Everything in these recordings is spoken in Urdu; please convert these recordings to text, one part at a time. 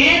1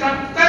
70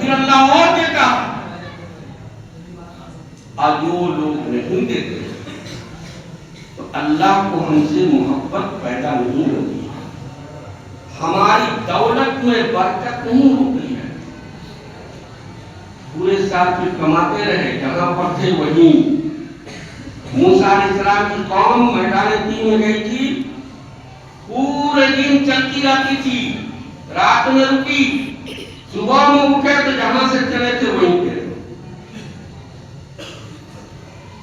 پھر اللہ اور دیتا ہے۔ اور جو لوگ نہیں دیتے تو اللہ کو ہم سے محبت پیدا نہیں ہوتی، ہماری دولت میں برکت نہیں ہوتی ہے۔ پورے سال پھر کماتے رہے، جہاں پر تھے وہیں۔ موسیٰ علیہ السلام کی قوم میدان تین میں گئی تھی، پورے دن چلتی رہتی تھی، رات میں رکی، صبح میں اٹھے تو جہاں سے چلے تھے وہیں تھے۔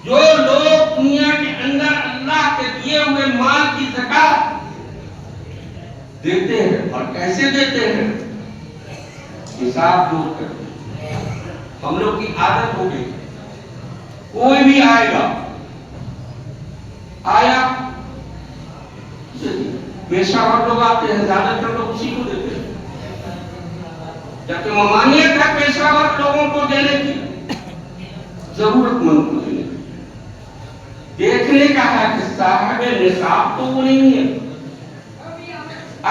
جو لوگ دنیا کے اندر اللہ کے دیے ہوئے مال کی زکات دیتے ہیں، اور کیسے دیتے ہیں؟ حساب جوڑ کر۔ ہم لوگ کی عادت ہو گئی، کوئی بھی آئے گا، آیا پیشہ ور لوگ آتے ہیں، زیادہ تر لوگ اسی کو دیتے ہیں، جبکہ ممانعت ہے پیشہ ور لوگوں کو دینے کی، ضرورت مند کو دینے کی۔ دیکھنے کا ہے کہ صاحب نصاب تو وہ نہیں ہے۔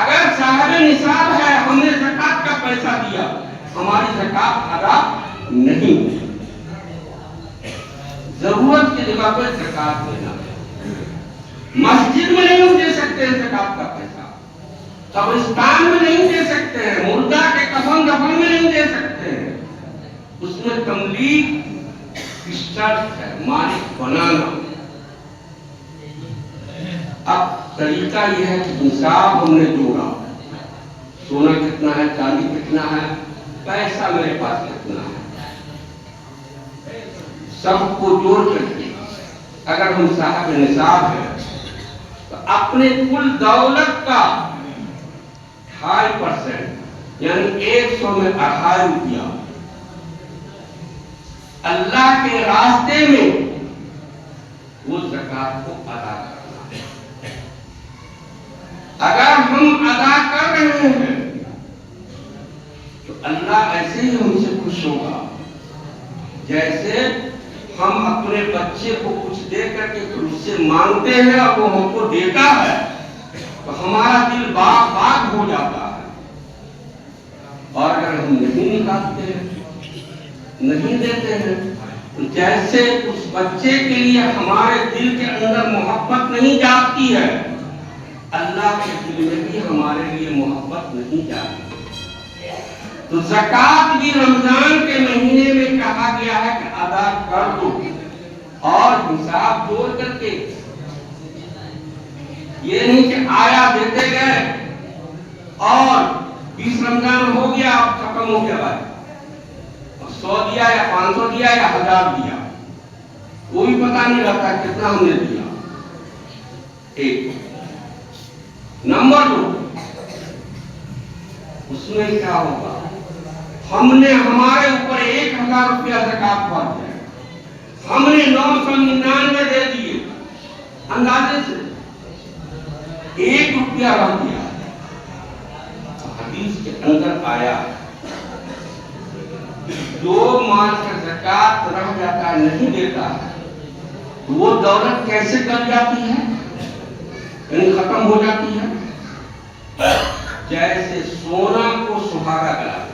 اگر صاحب نصاب ہے، ہم نے زکات کا پیسہ دیا، ہماری زکات ادا نہیں، ضرورت کی جگہ پر زکات دینا۔ مسجد میں نہیں دے سکتے ہیں زکات کا پیسہ، قبرستان میں نہیں دے سکتے ہیں، مردہ کے کفن دفن میں نہیں دے سکتے ہیں، اس میں تملیک کی شرط ہے، مالک بنانا۔ اب طریقہ یہ ہے کہ نصاب ہم نے جوڑا، سونا کتنا ہے، چاندی کتنا ہے، پیسہ میرے پاس کتنا ہے، سب کو جوڑ کر کے اگر ہم صاحب نصاب ہیں تو اپنے کل دولت کا 2.5% یعنی 100 میں 2.5 روپیہ اللہ کے راستے میں وہ زکات کو ادا کرنا ہے۔ اگر ہم ادا کر رہے ہیں تو اللہ ایسے ہی ہم سے خوش ہوگا جیسے ہم اپنے بچے کو کچھ دے کر کے اس سے مانگتے ہیں اور وہ ہم کو دیتا ہے تو ہمارا دل باغ باغ ہو جاتا ہے۔ اور اگر ہم نہیں نکالتے ہیں، نہیں دیتے ہیں، تو جیسے اس بچے کے لیے ہمارے دل کے اندر محبت نہیں جاگتی ہے، اللہ کے دل میں بھی ہمارے لیے محبت نہیں جاگتی۔ تو زکات بھی رمضان کے مہینے میں کہا گیا ہے کہ ادا کر دو، اور حساب جوڑ کر کے، یہ نہیں کہ آیا دیتے گئے اور 20 رمضان ہو گیا اب ختم ہو گیا بھائی، 100 دیا یا 500 دیا یا 1000 دیا، کوئی پتہ نہیں رہتا کتنا ہم نے دیا۔ ایک نمبر 2، اس میں کیا ہوگا؟ ہم نے ہمارے اوپر 1000 روپیہ زکات فرض ہے، ہم نے 999 دے دیے، اندازے سے 1 روپیہ رہ گیا۔ حدیث کے اندر آیا جو مال کا زکات رہ جاتا ہے، نہیں دیتا ہے، وہ دولت کیسے کر جاتی ہے، یعنی ختم ہو جاتی ہے؟ جیسے سونا کو سہاگا گلاتا ہے،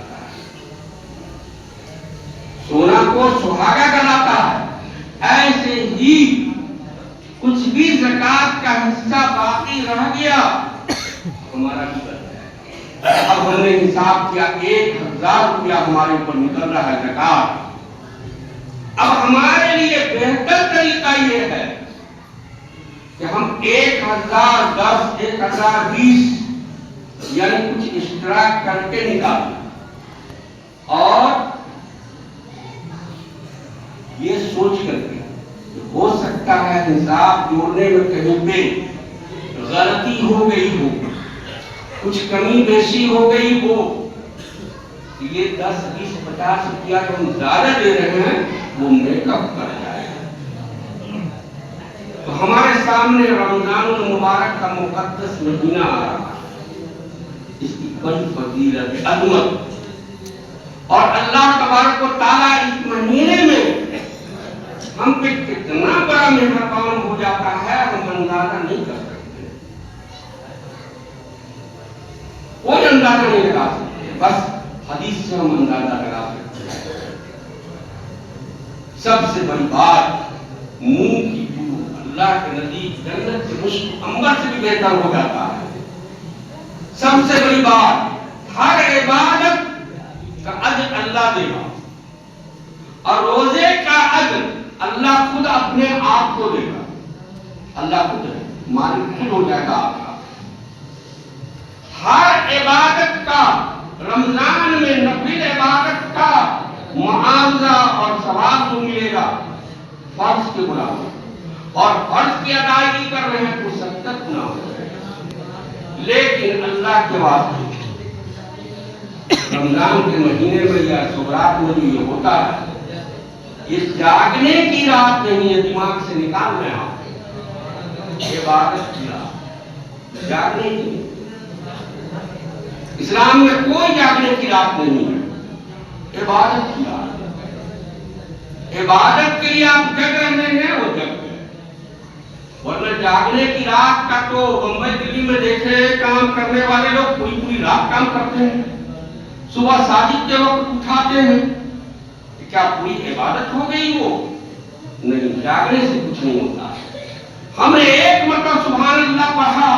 سونا کو سہاگا گلاتا ہے، ایسے ہی کچھ بھی زکات کا حصہ باقی رہ گیا ہمارا بھی بچ ہے۔ اب ہم نے حساب کیا 1000 روپیہ ہمارے اوپر نکل رہا ہے زکات۔ اب ہمارے لیے بہتر طریقہ یہ ہے کہ ہم 1010 1020 یعنی کچھ اشتراک کر کے نکالیں، اور یہ سوچ کر کے ہو سکتا ہے حساب جوڑنے میں کہیں پہ غلطی ہو گئی ہو، کچھ کمی بیشی ہو گئی ہو، یہ 10 20 50 روپیہ جو ہم زیادہ دے رہے ہیں وہ میک اپ کر جائے۔ تو ہمارے سامنے رمضان المبارک کا مقدس مہینہ آ رہا ہے، اس کی بڑی فضیلت عظمت، اور اللہ تبارک و تعالیٰ اس مہینے میں ہم پہ کتنا بڑا مہربان ہو جاتا ہے ہم اندازہ نہیں کر سکتے، کوئی اندازہ نہیں لگا سکتے۔ بس حدیث سے ہم اندازہ لگا سکتے ہیں۔ سب سے بڑی بات منہ کی بو اللہ کے نزدیک جنت سے مشک عنبر سے بھی بہتر ہو جاتا ہے۔ سب سے بڑی بات ہر عبادت کا اجر اللہ دے گا، اور روزے کا اجر اللہ خود اپنے آپ کو دے گا۔ اللہ خود ہے، مالک خود ہو جائے گا آپ کا۔ ہر عبادت کا، رمضان میں نفل عبادت کا معاوضہ اور ثواب کو ملے گا فرض کے برابر، اور فرض کی ادائیگی کر رہے ہیں تو 70 گنا ہو جائے گا۔ لیکن اللہ کے واسطے رمضان کے مہینے میں یا شبرات میں جو یہ ہوتا ہے، یہ جاگنے کی رات نہیں ہے، دماغ سے نکالنا ہے آپ، عبادت کی رات، جاگنے کی نہیں۔ اسلام میں کوئی جاگنے کی رات نہیں ہے، عبادت کی رات۔ عبادت کے لیے آپ جگ رہے ہیں، وہ جگ گئے، ورنہ جاگنے کی رات کا تو بمبئی دلی میں دیکھے کام کرنے والے لوگ پوری پوری رات کام کرتے ہیں، صبح صادق کے وقت اٹھاتے ہیں، کیا پوری عبادت ہو گئی؟ وہ نہیں، جاگنے سے کچھ نہیں ہوتا۔ ہم نے ایک مرتبہ سبحان اللہ پڑھا،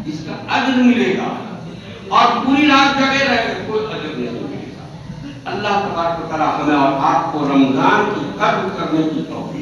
اس کا اجر ملے گا، اور پوری رات جگے رہے کوئی اجر نہیں ملے گا۔ اللہ تبارک و تعالی ہمیں اور آپ کو رمضان کی قدر کرنے کی توفیق